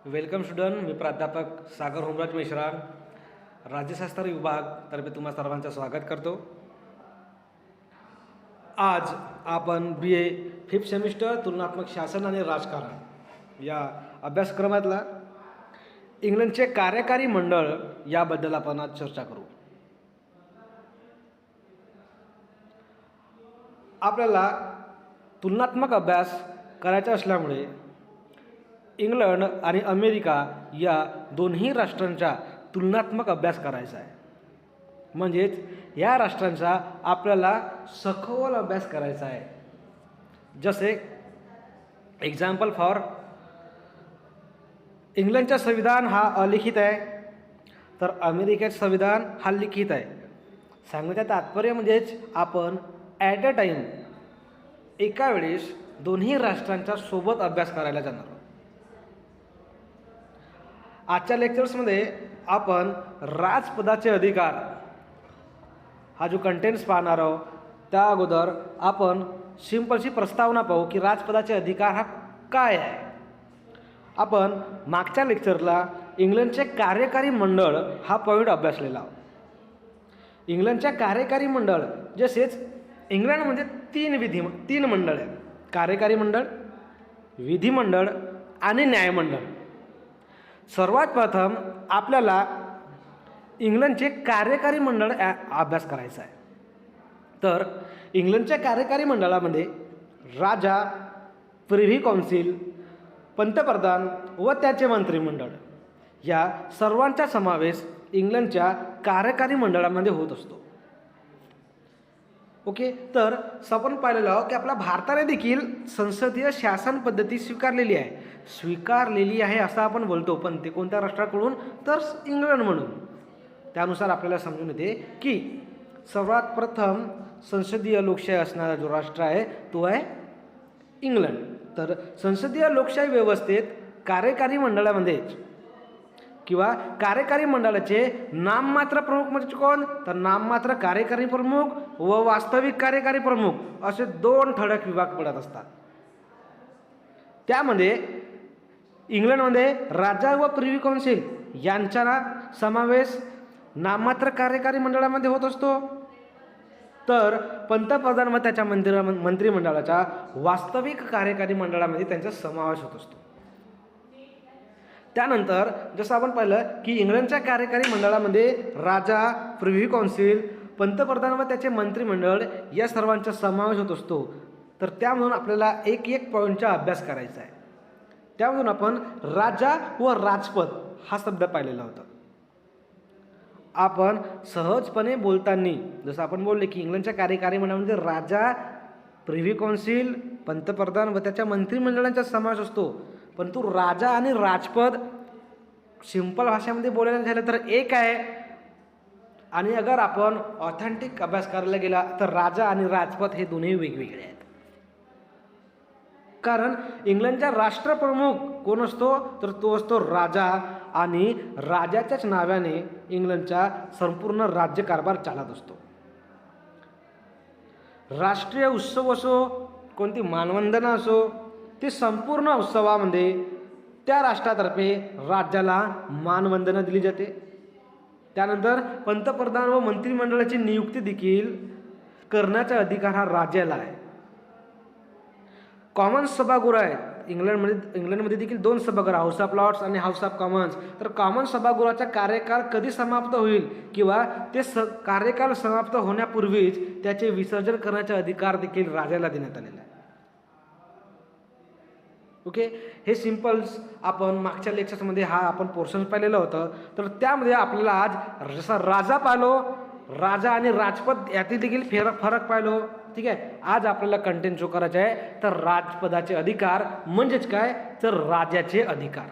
Welcome student. मी प्राध्यापक सागर होमराज मिश्रा, राज्यशास्त्र विभाग तर्फे तुम्हा सर्वांचं स्वागत करतो. आज आपण BA 5th सेमिस्टर तुलनात्मक शासन आणि राजकारण या अभ्यासक्रमातला इंग्लंडचे कार्यकारी मंडळ याबद्दल आपण आज चर्चा करू. आपल्याला तुलनात्मक अभ्यास करायचा असल्यामुळे इंग्लंड आणि अमेरिका या दोन्ही राष्ट्रांचा तुलनात्मक अभ्यास करायचा आहे. म्हणजेच या राष्ट्रांचा आपल्याला सखोल अभ्यास करायचा आहे. जसे एक्झाम्पल फॉर इंग्लंडचा संविधान हा अलिखित आहे, तर अमेरिकेचं संविधान हा लिखित आहे. सांगण्याचं तात्पर्य म्हणजेच आपण ॲट अ टाईम एका वेळेस दोन्ही राष्ट्रांचा सोबत अभ्यास करायला जाणार आहोत. आजच्या लेक्चर्समध्ये आपण राजपदाचे अधिकार हा जो कंटेंट्स पाहणार आहोत. त्या अगोदर आपण सिंपलशी प्रस्तावना पाहू की राजपदाचे अधिकार हा काय आहे. आपण मागच्या लेक्चरला इंग्लंडचे कार्यकारी मंडळ हा पॉईंट अभ्यासलेला आहोत. इंग्लंडच्या कार्यकारी मंडळ जसेच इंग्लंडमध्ये तीन मंडळ आहेत. कार्यकारी मंडळ, विधिमंडळ आणि न्यायमंडळ. सर्वात प्रथम आपल्याला इंग्लंडचे कार्यकारी मंडळ अभ्यास करायचा आहे. तर इंग्लंडच्या कार्यकारी मंडळामध्ये राजा, प्रिव्ही काउन्सिल, पंतप्रधान व त्याचे मंत्रिमंडळ या सर्वांचा समावेश इंग्लंडच्या कार्यकारी मंडळामध्ये होत असतो. ओके, तर आपण पाहिलेलं आहोत की आपल्या भारताने देखील संसदीय शासन पद्धती स्वीकारलेली आहे असं आपण बोलतो. पण ते कोणत्या राष्ट्राकडून? तर इंग्लंड म्हणून. त्यानुसार आपल्याला समजून येते की सर्वात प्रथम संसदीय लोकशाही असणारा जो राष्ट्र आहे तो आहे इंग्लंड. तर संसदीय लोकशाही व्यवस्थेत कार्यकारी मंडळामध्ये किंवा कार्यकारी मंडळाचे नाममात्र प्रमुख म्हणजे कोण? तर नाममात्र कार्यकारी प्रमुख व वास्तविक कार्यकारी प्रमुख असे दोन ठळक विभाग पडत असतात. त्यामध्ये इंग्लंडमध्ये राजा व प्रिव्ही काउन्सिल यांचा समावेश नाममात्र कार्यकारी मंडळामध्ये होत असतो. तर पंतप्रधान व त्याच्या मंत्रिमंडळाच्या वास्तविक कार्यकारी मंडळामध्ये त्यांचा समावेश होत असतो. त्यानंतर जसं आपण पाहिलं की इंग्लंडच्या कार्यकारी मंडळामध्ये राजा, प्रिव्ही काउन्सिल, पंतप्रधान व त्याचे मंत्रिमंडळ या सर्वांचा समावेश होत असतो. तर त्यामधून आपल्याला एक पॉईंटचा अभ्यास करायचा आहे. त्यामधून आपण राजा व राजपद हा शब्द पाहिलेला होता. आपण सहजपणे बोलताना जसं आपण बोलले की इंग्लंडच्या कार्यकारी मंडळामध्ये राजा, प्रिव्ही काउन्सिल, पंतप्रधान व त्याच्या मंत्रिमंडळांचा समावेश असतो. परंतु राजा आणि राजपद सिंपल भाषेमध्ये बोलायला झालं तर एक आहे. आणि अगर आपण ऑथेंटिक अभ्यास करायला गेला तर राजा आणि राजपद हे दोन्ही वेगवेगळे आहेत. कारण इंग्लंडचा राष्ट्रप्रमुख कोण असतो? तर तो असतो राजा, आणि राजाच्याच नावाने इंग्लंडचा संपूर्ण राज्यकारभार चालत असतो. राष्ट्रीय उत्सव असो, कोणती मानवंदना असो, ते संपूर्ण उत्सवामध्ये त्या राष्ट्रातर्फे राज्याला मानवंदना दिली जाते. त्यानंतर पंतप्रधान व मंत्रिमंडळाची नियुक्ती देखील करण्याचा अधिकार हा राज्याला आहे. कॉमन्स सभागृह आहेत इंग्लंडमध्ये देखील दोन सभागृह, हाऊस ऑफ लॉर्ड्स आणि हाऊस ऑफ कॉमन्स. तर कॉमन्स सभागृहाचा कार्यकाळ कधी समाप्त होईल किंवा ते कार्यकाळ समाप्त होण्यापूर्वीच त्याचे विसर्जन करण्याचा अधिकार देखील राजाला देण्यात आलेला आहे. ओके, हे सिम्पल्स आपण मागच्या लेक्चर्समध्ये हा आपण पोर्शन पाहिलेलं होतं. तर त्यामध्ये आपल्याला आज जसा राजा पाहिलो, राजा आणि राजपद यातील देखील फरक पाहिलो. ठीक आहे, आज आपल्याला कंटेंट जो करायचा आहे तर राजपदाचे अधिकार म्हणजेच काय? तर राजाचे अधिकार.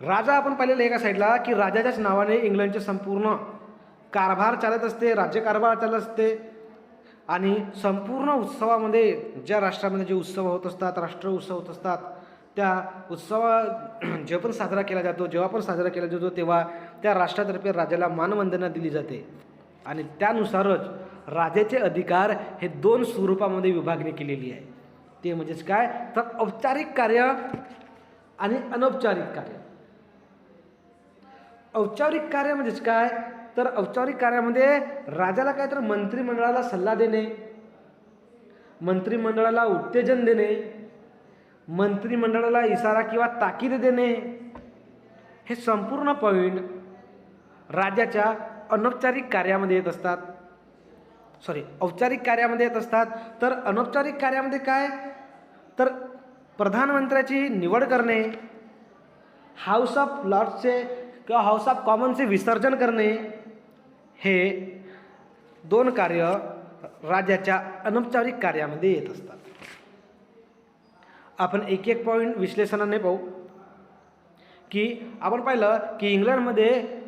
राजा आपण पाहिलेलं एका साईडला की राजाच्याच नावाने इंग्लंडचे संपूर्ण कारभार चालत असते, राज्यकारभार चालत असते. आणि संपूर्ण उत्सवामध्ये ज्या राष्ट्रामध्ये जे उत्सव होत असतात, राष्ट्र उत्सव होत असतात, त्या जेव्हा पण साजरा केला जातो तेव्हा त्या राष्ट्रातर्फे राजाला मानवंदना दिली जाते. आणि त्यानुसारच राजाचे अधिकार हे दोन स्वरूपामध्ये विभागणी केलेली आहे. ते म्हणजेच काय? तर औपचारिक कार्य आणि अनौपचारिक कार्य. औपचारिक कार्य म्हणजेच काय, तर औपचारिक कार्यामध्ये राजाला काय तर मंत्रिमंडळाला सल्ला देणे, मंत्रिमंडळाला उत्तेजन देणे, मंत्रिमंडळाला इशारा किंवा ताकीद देणे, हे संपूर्ण पॉईंट राजाच्या अनौपचारिक कार्यामध्ये येत असतात. औपचारिक कार्यामध्ये येत असतात. तर अनौपचारिक कार्यामध्ये काय, तर प्रधानमंत्र्याची निवड करणे, हाऊस ऑफ लॉर्ड्सचे किंवा हाऊस ऑफ कॉमन्सचे विसर्जन करणे, हे 2 कार्य राजाच्या अनौपचारिक कार्यामध्ये येत असतात. आपण एक एक पॉईंट विश्लेषणाने पाहू. की आपण पाहिलं की इंग्लंडमध्ये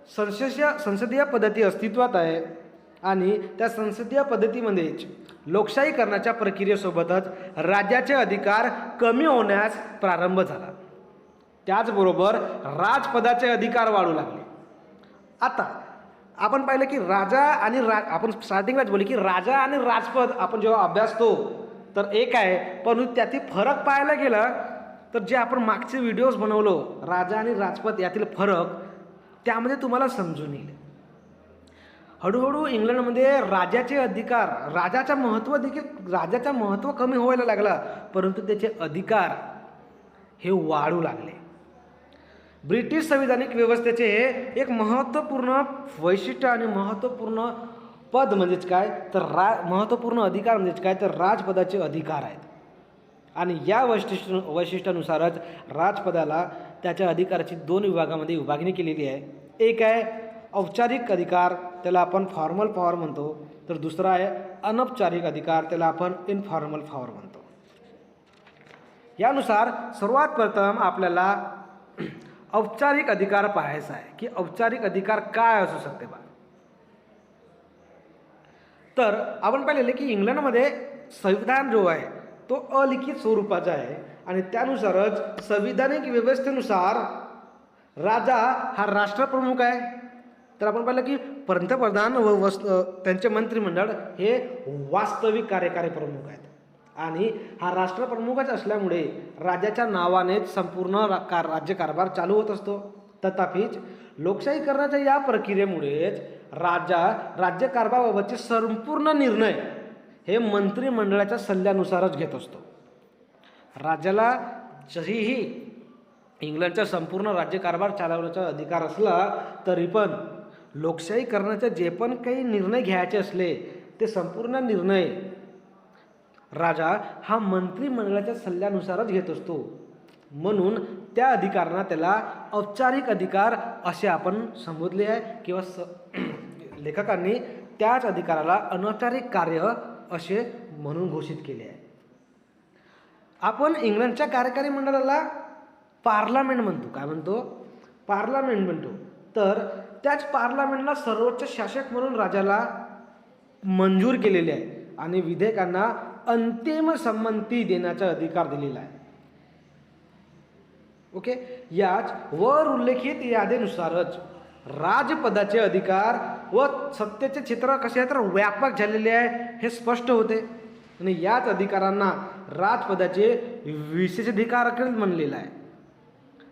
संसदीय पद्धती अस्तित्वात आहे आणि त्या संसदीय पद्धतीमध्येच लोकशाहीकरणाच्या प्रक्रियेसोबतच राज्याचे अधिकार कमी होण्यास प्रारंभ झाला. त्याचबरोबर राजपदाचे अधिकार वाढू लागले. आता आपण पाहिलं की राजा आणि आपण स्टार्टिंगलाच बोलले की राजा आणि राजपद आपण जेव्हा अभ्यासतो तर एक आहे, पण त्यातील फरक पाहायला गेला तर जे आपण मागचे व्हिडिओज बनवलो राजा आणि राजपद यातील फरक, त्यामध्ये तुम्हाला समजून येईल. हळूहळू इंग्लंडमध्ये राजाचे अधिकार, राजाचं महत्त्व कमी व्हायला लागला, परंतु त्याचे अधिकार हे वाढू लागले. ब्रिटिश संविधानिक व्यवस्थेचे हे एक महत्त्वपूर्ण वैशिष्ट्य आणि महत्त्वपूर्ण पद म्हणजेच काय, तर महत्त्वपूर्ण अधिकार म्हणजेच काय, तर राजपदाचे अधिकार आहेत. आणि या वैशिष्ट्यानुसारच राजपदाला त्याच्या अधिकाराची 2 विभागामध्ये विभागणी केलेली आहे. एक आहे औपचारिक अधिकार, त्याला आपण फॉर्मल पॉवर म्हणतो, तर दुसरा आहे अनौपचारिक अधिकार, त्याला आपण इनफॉर्मल पॉवर म्हणतो. यानुसार सर्वात प्रथम आपल्याला औपचारिक अधिकार पाहायचा आहे की औपचारिक अधिकार काय असू शकते बा. तर आपण पाहिलेले की इंग्लंडमध्ये संविधान जो आहे तो अलिखित स्वरूपाचा आहे आणि त्यानुसारच संविधानिक व्यवस्थेनुसार राजा हा राष्ट्रप्रमुख आहे. तर आपण पाहिलं की पंतप्रधान व त्यांचे मंत्रिमंडळ हे वास्तविक कार्यकारी प्रमुख आहेत आणि हा राष्ट्रप्रमुखच असल्यामुळे राजाच्या नावानेच संपूर्ण राज्यकारभार चालू होत असतो. तथापिच लोकशाहीकरणाच्या या प्रक्रियेमुळेच राज्यकारभाराबाबतचे संपूर्ण निर्णय हे मंत्रिमंडळाच्या सल्ल्यानुसारच घेत असतो. राजाला जरीही इंग्लंडचा संपूर्ण राज्यकारभार चालवण्याचा अधिकार असला तरी पण लोकशाहीकरणाचे जे पण काही निर्णय घ्यायचे असले ते संपूर्ण निर्णय राजा हा मंत्रिमंडळाच्या सल्ल्यानुसारच घेत असतो. म्हणून त्या अधिकारांना त्याला औपचारिक अधिकार असे आपण संबोधले आहे किंवा लेखकांनी त्याच अधिकाराला अनौपचारिक कार्य असे म्हणून घोषित केले आहे. आपण इंग्लंडच्या कार्यकारी मंडळाला पार्लमेंट म्हणतो. काय म्हणतो? पार्लमेंट म्हणतो. तर त्याच पार्लमेंटला सर्वोच्च शासक म्हणून राजाला मंजूर केलेले आहे आणि विधेयकांना अंतिम संमती देण्याचा अधिकार दिलेला आहे. ओके, याच वर उल्लेखित यादीनुसारच राजपदाचे अधिकार व सत्तेचे क्षेत्र कसे आहे तर व्यापक झालेले आहे हे स्पष्ट होते आणि याच अधिकारांना राजपदाचे विशेषाधिकार म्हणलेला आहे.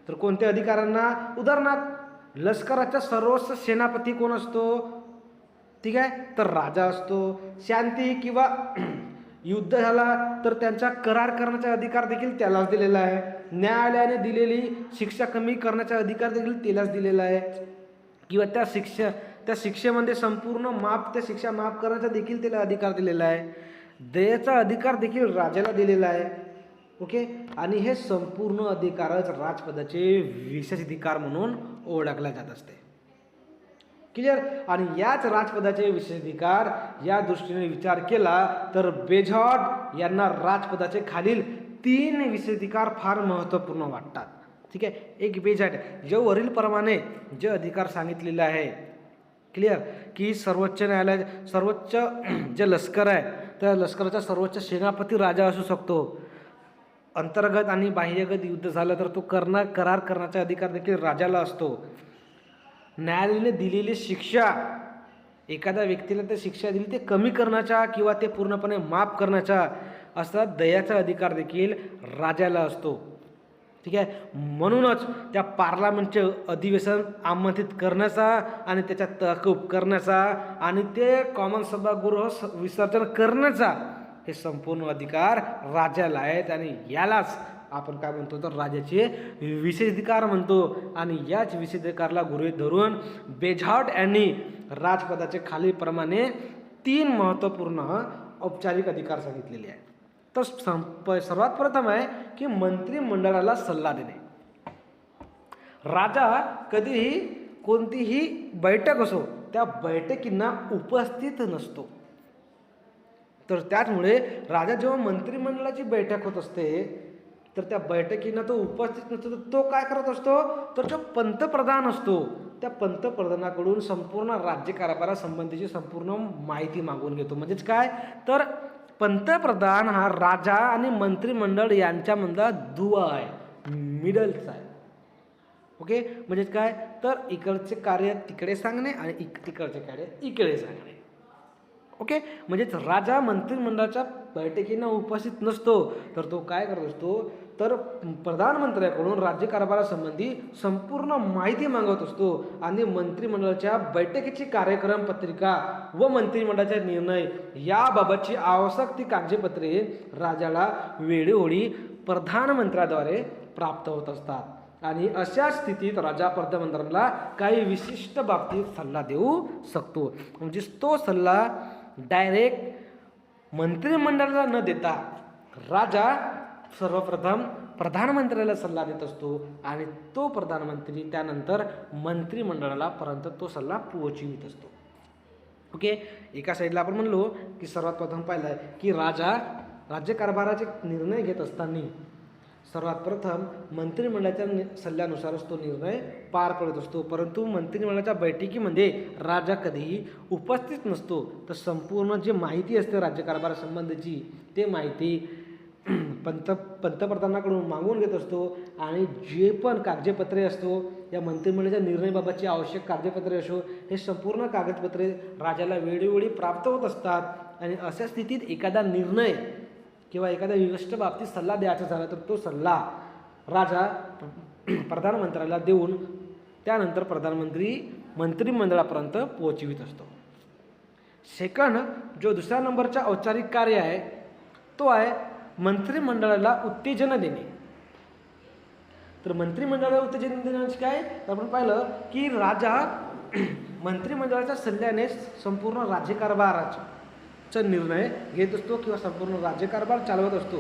तर कोणत्या अधिकारांना? उदाहरणार्थ लष्कराचा सर्वोच्च सेनापती कोण असतो? ठीक आहे, तर राजा असतो. शांती किंवा युद्ध झाला तर त्यांचा करार करण्याचा अधिकार देखील त्यालाच दिलेला आहे. न्यायालयाने दिलेली शिक्षा कमी करण्याचा अधिकार देखील त्यालाच दिलेला आहे किंवा त्या शिक्षेमध्ये संपूर्ण त्या शिक्षा माफ करण्याचा देखील त्याला अधिकार दिलेला आहे. दयेचा अधिकार देखील राजाला दिलेला आहे. ओके, आणि हे संपूर्ण अधिकारच राजपदाचे विशेषाधिकार म्हणून ओळखला जात असते. क्लिअर? आणि याच राजपदाचे विशेषाधिकार या दृष्टीने विचार केला तर बेझॉट यांना राजपदाचे खालील 3 विशेषाधिकार फार महत्त्वपूर्ण वाटतात. ठीक आहे, एक बेझॉट जो वरील प्रमाणे जे अधिकार सांगितलेले आहे. क्लिअर? की सर्वोच्च न्यायालय, सर्वोच्च जे लष्कर आहे त्या लष्कराचा सर्वोच्च सेनापती राजा असू शकतो. अंतर्गत आणि बाह्यगत युद्ध झालं तर तो करार करण्याचा अधिकार देखील राजाला असतो. न्यायालयाने दिलेली शिक्षा, एखाद्या व्यक्तीला ते शिक्षा दिली ते कमी करण्याचा किंवा ते पूर्णपणे माफ करण्याचा असा दयाचा अधिकार देखील राजाला असतो. ठीक आहे. म्हणूनच त्या पार्लमेंटचे अधिवेशन आमंत्रित करण्याचा आणि त्याच्या तहकूब करण्याचा आणि ते कॉमन सभागृह विसर्जन करण्याचा हे संपूर्ण अधिकार राजाला आहेत आणि यालाच आपण काय म्हणतो तर राजाचे विशेषाधिकार म्हणतो. आणि याच विशेषाधिकारला गृहीत धरून बेझॉट यांनी राजपदाचे खालीलप्रमाणे 3 महत्त्वपूर्ण औपचारिक अधिकार सांगितलेले आहेत. तर सर्वात प्रथम आहे की मंत्रिमंडळाला सल्ला देणे. राजा कधीही कोणतीही बैठक असो त्या बैठकींना उपस्थित नसतो. तर त्याचमुळे राजा जेव्हा मंत्रिमंडळाची बैठक होत असते तर त्या बैठकींना तो उपस्थित नसतो. तर तो काय करत असतो तर जो पंतप्रधान असतो त्या पंतप्रधानाकडून संपूर्ण राज्यकारभारासंबंधीची संपूर्ण माहिती मागून घेतो. म्हणजेच काय तर पंतप्रधान हा राजा आणि मंत्रिमंडळ यांच्यामधला दुवा आहे, मिडलचा आहे. ओके, म्हणजेच काय तर इकडचे कार्य तिकडे सांगणे आणि तिकडचे कार्य इकडे सांगणे. ओके, म्हणजेच राजा मंत्रिमंडळाच्या बैठकींना उपस्थित नसतो तर तो काय करत असतो तर प्रधानमंत्र्याकडून राज्यकारभारासंबंधी संपूर्ण माहिती मागवत असतो आणि मंत्रिमंडळाच्या बैठकीची कार्यक्रम पत्रिका व मंत्रिमंडळाचे निर्णय याबाबतची आवश्यक ती कागदपत्रे राजाला वेळोवेळी प्रधानमंत्र्याद्वारे प्राप्त होत असतात. आणि अशा स्थितीत राजा प्रधानमंत्र्यांना काही विशिष्ट बाबतीत सल्ला देऊ शकतो. म्हणजे तो सल्ला डायरेक्ट मंत्रिमंडळाला न देता राजा सर्वप्रथम प्रधानमंत्र्याला सल्ला देत असतो आणि तो प्रधानमंत्री त्यानंतर मंत्रिमंडळाला पर्यंत तो सल्ला पोहोचवित असतो. ओके, एका साईडला आपण म्हणलो की सर्वात प्रथम पाहिलं आहे की राजा राज्यकारभाराचे निर्णय घेत असताना सर्वात प्रथम मंत्रिमंडळाच्या सल्ल्यानुसारच तो निर्णय पार पडत असतो. परंतु मंत्रिमंडळाच्या बैठकीमध्ये राजा कधीही उपस्थित नसतो. तर संपूर्ण जी माहिती असते राज्यकारभारासंबंधीची ते माहिती पंतप्रधानाकडून मागून घेत असतो आणि जे पण कागदपत्रे असतो या मंत्रिमंडळाच्या निर्णयाबाबतची आवश्यक कागदपत्रे असो हे संपूर्ण कागदपत्रे राजाला वेळोवेळी प्राप्त होत असतात. आणि अशा स्थितीत एखादा निर्णय किंवा एखाद्या विशिष्ट बाबतीत सल्ला द्यायचा झाला तर तो सल्ला राजा प्रधानमंत्र्याला देऊन त्यानंतर प्रधानमंत्री मंत्रिमंडळापर्यंत पोहोचवित असतो. सेकंड जो दुसऱ्या नंबरचा औपचारिक कार्य आहे तो आहे मंत्रिमंडळाला उत्तेजन देणे. तर मंत्रिमंडळाला उत्तेजन देण्याचे काय तर आपण पाहिलं की राजा मंत्रिमंडळाच्या सल्ल्याने संपूर्ण राज्यकारभाराचा निर्णय घेत असतो किंवा संपूर्ण राज्यकारभार चालवत असतो.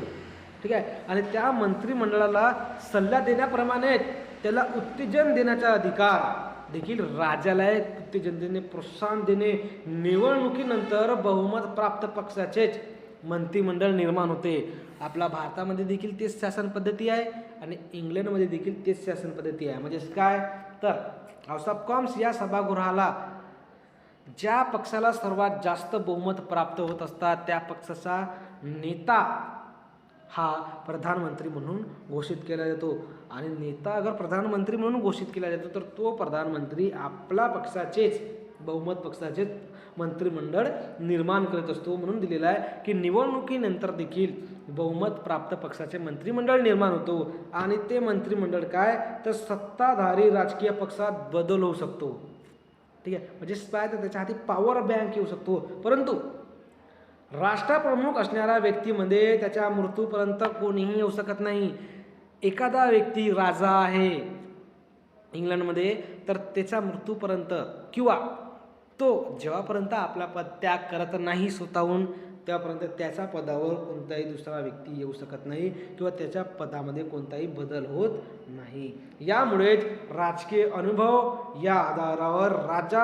ठीक आहे, आणि त्या मंत्रिमंडळाला सल्ला देण्याप्रमाणे त्याला उत्तेजन देण्याचा अधिकार देखील राजाला आहे. उत्तेजन देणे, प्रोत्साहन देणे. निवडणुकीनंतर बहुमत प्राप्त पक्षाचेच मंत्रिमंडळ निर्माण होते. आपल्या भारतामध्ये देखील तेच शासन पद्धती आहे आणि इंग्लंडमध्ये देखील तेच शासन पद्धती आहे. म्हणजे काय तर हाऊस ऑफ कॉमन्स या सभागृहाला ज्या पक्षाला सर्वात जास्त बहुमत प्राप्त होत असतात त्या पक्षाचा नेता हा प्रधानमंत्री म्हणून घोषित केला जातो. आणि नेता अगर प्रधानमंत्री म्हणून घोषित केला जातो तर तो प्रधानमंत्री आपला पक्षाचेच बहुमत पक्षाचेच मंत्रिमंडळ निर्माण करत असतो. म्हणून दिलेला आहे की निवडणुकीनंतर देखील बहुमत प्राप्त पक्षाचे मंत्रिमंडळ निर्माण होतो आणि ते मंत्रिमंडळ काय तर सत्ताधारी राजकीय पक्षात बदल होऊ शकतो. ठीक आहे, म्हणजे काय तर त्याच्या हाती पॉवर बँक येऊ शकतो. परंतु राष्ट्रप्रमुख असणाऱ्या व्यक्तीमध्ये त्याच्या मृत्यूपर्यंत कोणीही येऊ शकत नाही. एखादा व्यक्ती राजा आहे इंग्लंडमध्ये तर त्याच्या मृत्यूपर्यंत किंवा तो जेव्हापर्यंत आपला पद त्याग करत नाही स्वतःहून त्यापर्यंत त्याच्या पदावर कोणताही दुसरा व्यक्ती येऊ शकत नाही किंवा त्याच्या पदामध्ये कोणताही बदल होत नाही. यामुळेच राजकीय अनुभव या आधारावर राजा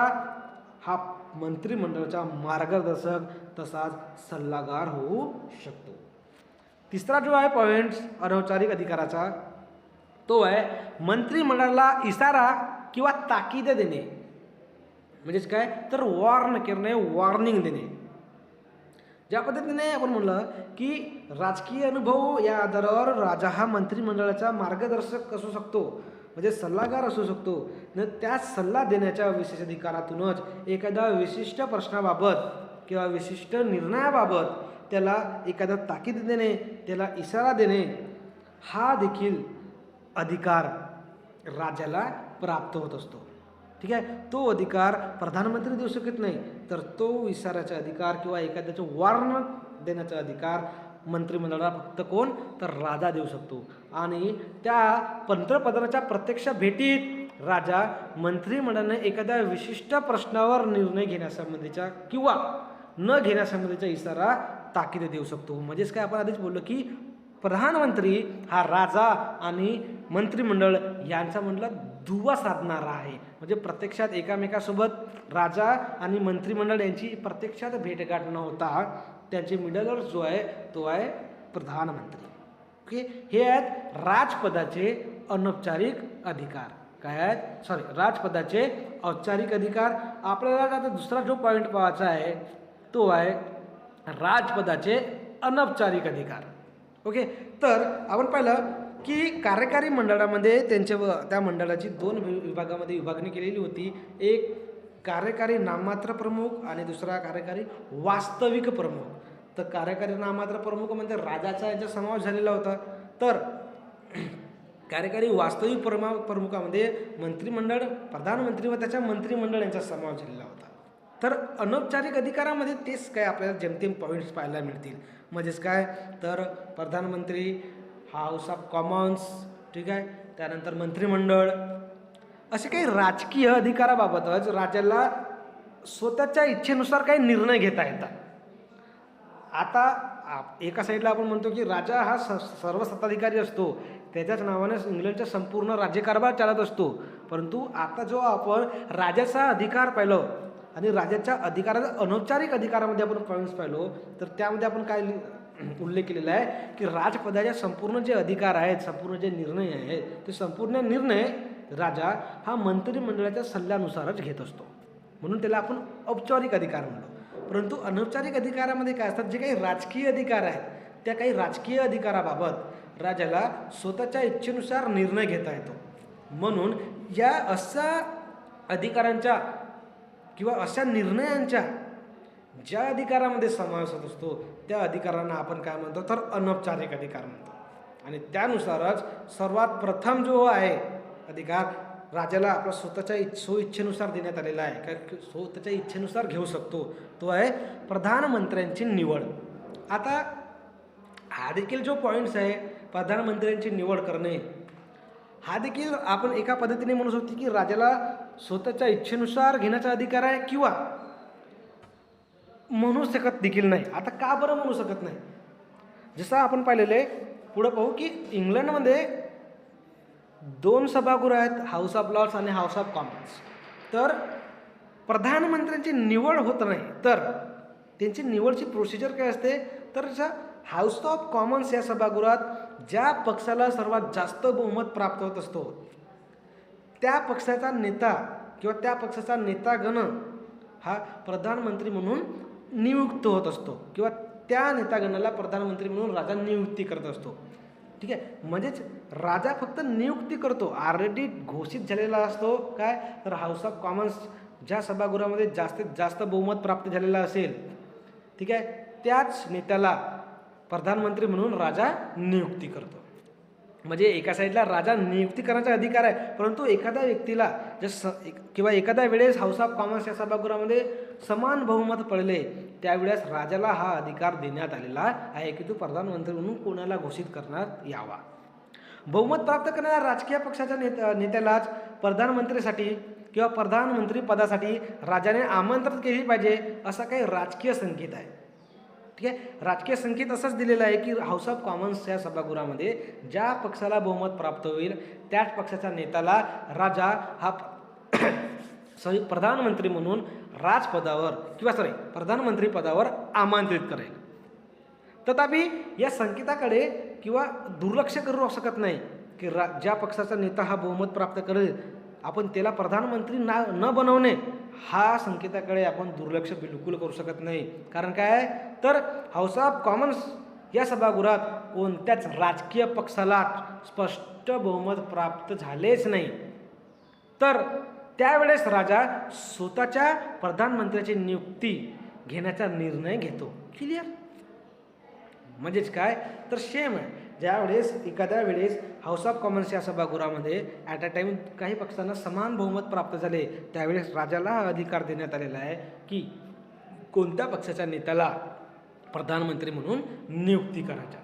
हा मंत्रिमंडळाचा मार्गदर्शक तसाच सल्लागार होऊ शकतो. तिसरा जो आहे पॉइंट अनौपचारिक अधिकाराचा तो आहे मंत्रिमंडळाला इशारा किंवा ताकीद देणे. म्हणजेच काय तर वॉर्न करणे, वॉर्निंग देणे. ज्या पद्धतीने आपण म्हणलं की राजकीय अनुभव या आधारावर राजा हा मंत्रिमंडळाचा मार्गदर्शक असू शकतो म्हणजे सल्लागार असू शकतो. न त्या सल्ला देण्याच्या विशेष अधिकारातूनच एखाद्या विशिष्ट प्रश्नाबाबत किंवा विशिष्ट निर्णयाबाबत त्याला एखादा ताकीद देणे, त्याला इशारा देणे हा देखील अधिकार राजाला प्राप्त होत असतो. ठीक आहे, तो अधिकार प्रधानमंत्री देऊ शकत नाही, तर तो विचाराचा अधिकार किंवा एखाद्याचं वॉरंट देण्याचा अधिकार मंत्रिमंडळाला फक्त कोण, तर राजा देऊ शकतो. आणि त्या पंतप्रधानाच्या प्रत्यक्ष भेटीत राजा मंत्रिमंडळाने एखाद्या विशिष्ट प्रश्नावर निर्णय घेण्यासंबंधीचा किंवा न घेण्यासंबंधीचा इशारा ताकीद देऊ शकतो. म्हणजेच काय, आपण आधीच बोललो की प्रधानमंत्री हा राजा आणि मंत्रिमंडळ यांचा म्हटलं दुवा साधणारा आहे. म्हणजे प्रत्यक्षात एकामेकासोबत राजा आणि मंत्रिमंडळ यांची प्रत्यक्षात भेटगाठ न होता त्यांचे मिडलर जो आहे तो आहे प्रधानमंत्री. ओके, हे आहेत राजपदाचे अनौपचारिक अधिकार. काय आहेत, सॉरी, राजपदाचे औपचारिक अधिकार. आपल्याला आता दुसरा जो पॉईंट पाहायचा आहे तो आहे राजपदाचे अनौपचारिक अधिकार. ओके, तर आपण पाहिलं की कार्यकारी मंडळामध्ये त्या मंडळाची 2 विभागामध्ये विभागणी केलेली होती. एक कार्यकारी नाममात्र प्रमुख आणि दुसरा कार्यकारी वास्तविक प्रमुख. तर कार्यकारी नाममात्र प्रमुख म्हणजे राजाचा याचा समावेश झालेला होता. तर कार्यकारी वास्तविक प्रमुखामध्ये मंत्रिमंडळ, प्रधानमंत्री व त्याच्या मंत्रिमंडळ यांचा समावेश झालेला होता. तर अनौपचारिक अधिकारामध्ये तेच काय आपल्याला जेमतेम पॉईंट्स पाहायला मिळतील. म्हणजेच काय, तर प्रधानमंत्री, हाऊस ऑफ कॉमन्स, ठीक आहे, त्यानंतर मंत्रिमंडळ, असे काही राजकीय अधिकाराबाबतच राजाला स्वतःच्या इच्छेनुसार काही निर्णय घेता येतात. आता एका साईडला आपण म्हणतो की राजा हा सर्व सत्ताधिकारी असतो, त्याच्याच नावाने इंग्लंडचा संपूर्ण राज्यकारभार चालत असतो. परंतु आता जो आपण राजाचा अधिकार पाहिलो आणि राजाच्या अधिकाराचा अनौपचारिक अधिकारामध्ये आपण पॉईंट्स पाहिलो, तर त्यामध्ये आपण काय उल्लेख केलेला आहे की राजपदाच्या संपूर्ण जे अधिकार आहेत, संपूर्ण जे निर्णय आहेत, ते संपूर्ण निर्णय राजा हा मंत्रिमंडळाच्या सल्ल्यानुसारच घेत असतो. म्हणून त्याला आपण औपचारिक अधिकार म्हणतो. परंतु अनौपचारिक अधिकारामध्ये काय असतात, जे काही राजकीय अधिकार आहेत, त्या काही राजकीय अधिकाराबाबत राजाला स्वतःच्या इच्छेनुसार निर्णय घेता येतो. म्हणून या अशा अधिकारांच्या किंवा अशा निर्णयांच्या ज्या अधिकारामध्ये समावेश होत असतो त्या अधिकारांना आपण काय म्हणतो, तर अनौपचारिक अधिकार म्हणतो. आणि त्यानुसारच सर्वात प्रथम जो आहे अधिकार राजाला आपल्या स्वतःच्या इच्छेनुसार देण्यात आलेला आहे, का स्वतःच्या इच्छेनुसार घेऊ शकतो, तो आहे प्रधानमंत्र्यांची निवड. आता हा देखील जो पॉईंट्स आहे प्रधानमंत्र्यांची निवड करणे, हा देखील आपण एका पद्धतीने म्हणू शकतो की राजाला स्वतःच्या इच्छेनुसार घेण्याचा अधिकार आहे किंवा म्हणू शकत देखील नाही. आता का बरं म्हणू शकत नाही, जसं आपण पाहिलेलं आहे, पुढं पाहू की इंग्लंडमध्ये 2 सभागृह आहेत, हाऊस ऑफ लॉर्ड्स आणि हाऊस ऑफ कॉमन्स. तर प्रधानमंत्र्यांची निवड होत नाही, तर त्यांची निवडची प्रोसिजर काय असते, तर हाऊस ऑफ कॉमन्स या सभागृहात ज्या पक्षाला सर्वात जास्त बहुमत प्राप्त होत असतो त्या पक्षाचा नेता किंवा त्या पक्षाचा नेतागण हा प्रधानमंत्री म्हणून नियुक्त होत असतो किंवा त्या नेतागणाला प्रधानमंत्री म्हणून राजा नियुक्ती करत असतो. ठीक आहे, म्हणजेच राजा फक्त नियुक्ती करतो, ऑलरेडी घोषित झालेला असतो. काय, तर हाऊस ऑफ कॉमन्स ज्या सभागृहामध्ये जास्तीत जास्त बहुमत प्राप्त झालेला असेल, ठीक आहे, त्याच नेत्याला प्रधानमंत्री म्हणून राजा नियुक्ती करतो. म्हणजे एका साईडला राजा नियुक्ती करण्याचा अधिकार आहे, परंतु एखाद्या व्यक्तीला किंवा एखाद्या वेळेस हाऊस ऑफ कॉमन्स या सभागृहामध्ये समान बहुमत पडले त्यावेळेस राजाला हा अधिकार देण्यात आलेला आहे की तो प्रधानमंत्री म्हणून कोणाला घोषित करण्यात यावा. बहुमत प्राप्त करणाऱ्या राजकीय पक्षाच्या नेत्यालाच प्रधानमंत्रीसाठी किंवा प्रधानमंत्री पदासाठी राजाने आमंत्रित केली पाहिजे असा काही राजकीय संकेत आहे. ठीक आहे, राजकीय संकेत असंच दिलेला आहे की हाऊस ऑफ कॉमन्स या सभागृहामध्ये ज्या पक्षाला बहुमत प्राप्त होईल त्याच पक्षाच्या नेत्याला राजा हा प्रधानमंत्री म्हणून राजपदावर किंवा प्रधानमंत्री पदावर आमंत्रित करेल. तथापि या संकेताकडे किंवा दुर्लक्ष करू शकत नाही की ज्या पक्षाचा नेता हा बहुमत प्राप्त करेल आपण त्याला प्रधानमंत्री न बनवणे, हा संकेताकडे आपण दुर्लक्ष बिलकुल करू शकत नाही. कारण काय, तर हाऊस ऑफ कॉमन्स या सभागृहात कोणत्याच राजकीय पक्षाला स्पष्ट बहुमत प्राप्त झालेच नाही, तर त्यावेळेस राजा स्वतःच्या प्रधानमंत्र्याची नियुक्ती घेण्याचा निर्णय घेतो. क्लिअर, म्हणजेच काय, तर सेम आहे ज्यावेळेस एखाद्या वेळेस हाऊस ऑफ कॉमन्स या सभागृहामध्ये ॲट अ टाईम काही पक्षांना समान बहुमत प्राप्त झाले, त्यावेळेस राजाला हा अधिकार देण्यात आलेला आहे की कोणत्या पक्षाच्या नेत्याला प्रधानमंत्री म्हणून नियुक्ती करायच्या.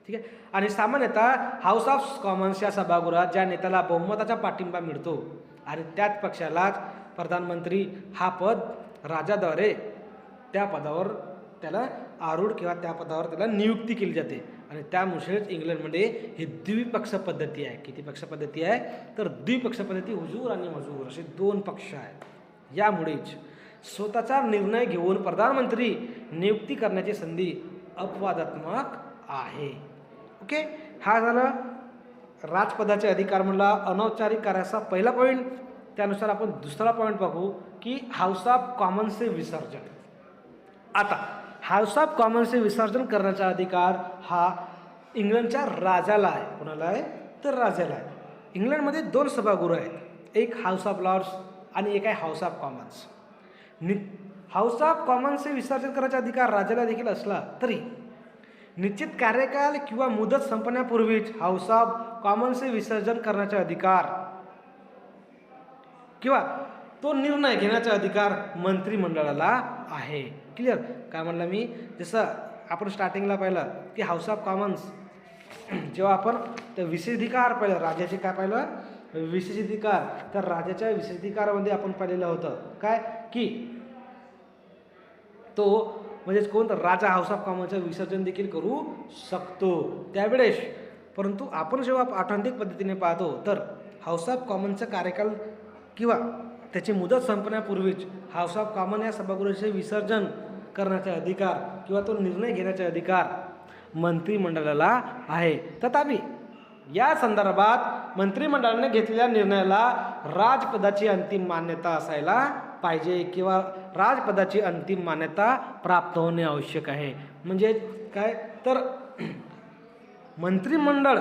ठीक आहे. आणि सामान्यतः हाऊस ऑफ कॉमन्स या सभागृहात ज्या नेत्याला बहुमताचा पाठिंबा मिळतो आणि त्याच पक्षालाच प्रधानमंत्री हा पद राजाद्वारे त्या पदावर त्याला आरूढ किंवा त्या पदावर त्याला नियुक्ती केली जाते. आणि त्यामुळेच इंग्लंडमध्ये ही द्विपक्ष पद्धती आहे. किती पक्ष पद्धती आहे? तर द्विपक्ष पद्धती, हुजूर आणि मजूर असे दोन पक्ष आहेत. यामुळेच स्वतःचा निर्णय घेऊन प्रधानमंत्री नियुक्ती करण्याची संधी अपवादात्मक आहे. ओके, हा झाला राजपदाचे अधिकार म्हणला अनौपचारिक कार्याचा पहिला पॉईंट. त्यानुसार आपण दुसरा पॉईंट बघू की हाऊस ऑफ कॉमन्सचे विसर्जन. आता हाऊस ऑफ कॉमन्सचे विसर्जन करण्याचा अधिकार हा इंग्लंडच्या राजाला आहे. कोणाला आहे? तर राजाला आहे. इंग्लंडमध्ये दोन सभागृह आहेत, एक हाऊस ऑफ लॉर्ड्स आणि एक आहे house of commons. House of कॉमन्सचे विसर्जन करण्याचा अधिकार राजाला देखील असला तरी निश्चित कार्यकाल किंवा मुदत संपण्यापूर्वीच हाऊस ऑफ कॉमन्सचे विसर्जन करण्याचा अधिकार किंवा तो निर्णय घेण्याचा अधिकार मंत्रिमंडळाला आहे. क्लिअर? काय म्हणलं मी? जसं आपण स्टार्टिंगला पाहिलं की हाऊस ऑफ कॉमन्स जेव्हा आपण तर विशेषाधिकार पाहिलं, राजाचे काय पाहिलं? विशेषाधिकार. तर राजाच्या विशेषाधिकारामध्ये आपण पाहिलेलं होतं काय की तो म्हणजेच कोण? तर राजा हाऊस ऑफ कॉमन्सचं विसर्जन देखील करू शकतो त्यावेळेस. परंतु आपण जेव्हा आठवंतिक पद्धतीने पाहतो तर हाऊस ऑफ कॉमन्सचा कार्यकाल किंवा त्याची मुदत संपण्यापूर्वीच हाऊस ऑफ कॉमन या सभागृहाचे विसर्जन करण्याचा अधिकार किंवा तो निर्णय घेण्याचा अधिकार मंत्रिमंडळाला आहे. तथापि या संदर्भात मंत्रिमंडळाने घेतलेल्या निर्णयाला राजपदाची अंतिम मान्यता असायला पाहिजे किंवा राजपदाची अंतिम मान्यता प्राप्त होणे आवश्यक आहे. म्हणजे काय? तर मंत्रिमंडळ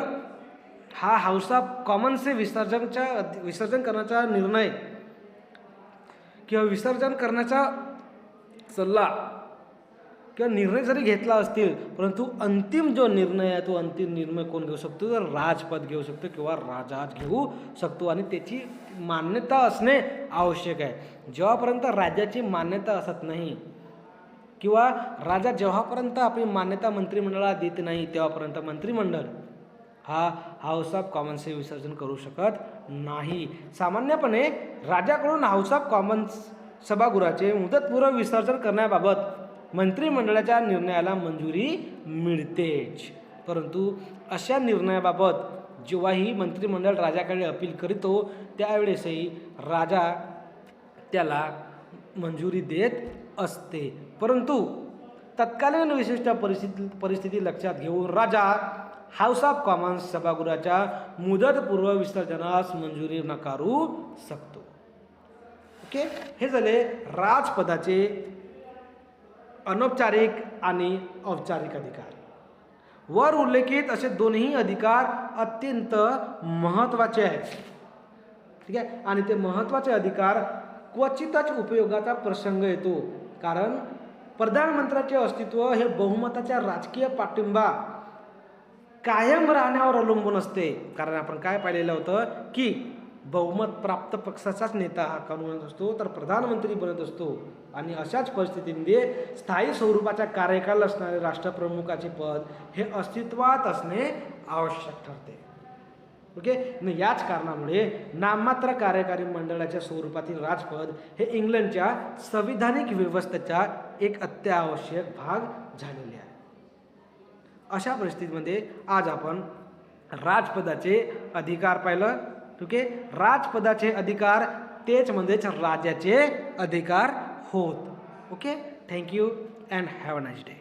हा हाऊस ऑफ कॉमन्सचे विसर्जन करण्याचा निर्णय किंवा विसर्जन करण्याचा सल्ला किंवा निर्णय जरी घेतला असतील, परंतु अंतिम जो निर्णय आहे तो अंतिम निर्णय कोण घेऊ शकतो? तर राजपद घेऊ शकतो किंवा राजाच घेऊ शकतो आणि त्याची मान्यता असणे आवश्यक आहे. जेव्हापर्यंत राज्याची मान्यता असत नाही किंवा राजा जेव्हापर्यंत आपली मान्यता मंत्रिमंडळाला देत नाही तेव्हापर्यंत मंत्रिमंडळ हा हाऊस ऑफ कॉमन्सचे विसर्जन करू शकत नाही. सामान्यपणे राजाकडून हाऊस ऑफ कॉमन्स सभागृहाचे मुदतपूर्व विसर्जन करण्याबाबत मंत्रिमंडळाच्या निर्णयाला मंजुरी मिळतेच. परंतु अशा निर्णयाबाबत जेव्हाही मंत्रिमंडळ राजाकडे अपील करतो त्यावेळेसही राजा त्याला मंजुरी देत असते. परंतु तत्कालीन विशिष्ट परिस्थिती लक्षात घेऊन राजा हाऊस ऑफ कॉमन्स सभागृहाच्या मुदतपूर्व विसर्जनास मंजुरी नाकारू शकतो. ओके, हे झाले राजपदाचे अनौपचारिक आणि औपचारिक अधिकार. वर उल्लेखित असे दोन्ही अधिकार अत्यंत महत्त्वाचे आहेत. ठीक आहे. आणि ते महत्त्वाचे अधिकार क्वचितच उपयोगाचा प्रसंग येतो, कारण प्रधानमंत्र्याचे अस्तित्व हे बहुमताच्या राजकीय पाठिंबा कायम राहण्यावर अवलंबून असते. कारण आपण काय पाहिलेलं होतं की बहुमत प्राप्त पक्षाचाच नेता हा कानून असतो, तर प्रधानमंत्री बनत असतो. आणि अशाच परिस्थितीमध्ये स्थायी स्वरूपाच्या कार्यकाल असणारे राष्ट्रप्रमुखाचे पद हे अस्तित्वात असणे आवश्यक ठरते. ओके, आणि याच कारणामुळे नाममात्र कार्यकारी मंडळाच्या स्वरूपातील राजपद हे इंग्लंडच्या संविधानिक व्यवस्थेचा एक अत्यावश्यक भाग झालेले आहे. अशा परिस्थितीमध्ये आज आपण राजपदाचे अधिकार पाहिलं. ठीक आहे. राजपदाचे अधिकार तेच म्हणजेच राजाचे अधिकार होत. Okay, thank you and have a nice day.